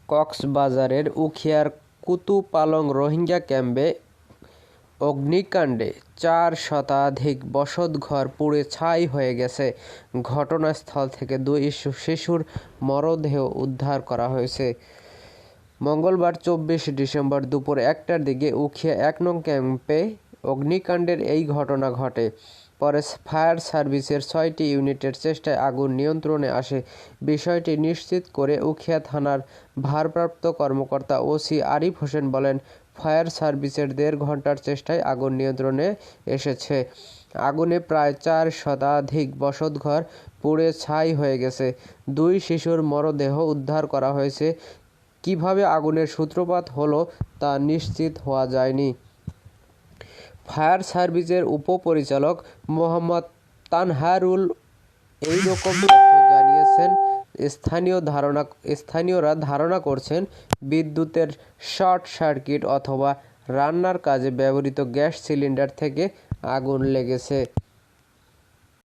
কক্সবাজারের উখিয়ার কুতুপালং রোহিঙ্গা ক্যাম্পে অগ্নিকাণ্ডে ৪ শতাধিক বসতঘর পুড়ে ছাই হয়ে গেছে। ঘটনাস্থল থেকে ২ শিশুর মরদেহ উদ্ধার করা হয়েছে। মঙ্গলবার ২৪ ডিসেম্বর দুপুর ১টার দিকে উখিয়া ১ নং ক্যাম্পে অগ্নিকাণ্ডের এই ঘটনা ঘটে। পরে ফায়ার সার্ভিসের ৬টি ইউনিটের চেষ্টায় আগুন নিয়ন্ত্রণে আসে। বিষয়টি নিশ্চিত করে উখিয়া থানার ভারপ্রাপ্ত কর্মকর্তা ওসি আরিফ হোসেন বলেন, ফায়ার সার্ভিসের ১.৫ ঘণ্টার চেষ্টায় আগুন নিয়ন্ত্রণে এসেছে। আগুনে প্রায় ৪ শতাধিক বসতঘর পুড়ে ছাই হয়ে গেছে। ২ শিশুর মরদেহ উদ্ধার করা হয়েছে। কিভাবে আগুনের সূত্রপাত হলো তা নিশ্চিত হওয়া যায়নি। ফায়ার সার্ভিসের উপপরিচালক মোহাম্মদ তানহারুল এই রকম তথ্য জানিয়েছেন। স্থানীয়রা ধারণা করছেন বিদ্যুতের শর্ট সার্কিট অথবা রান্নার কাজে ব্যবহৃত গ্যাস সিলিন্ডার থেকে আগুন লেগেছে।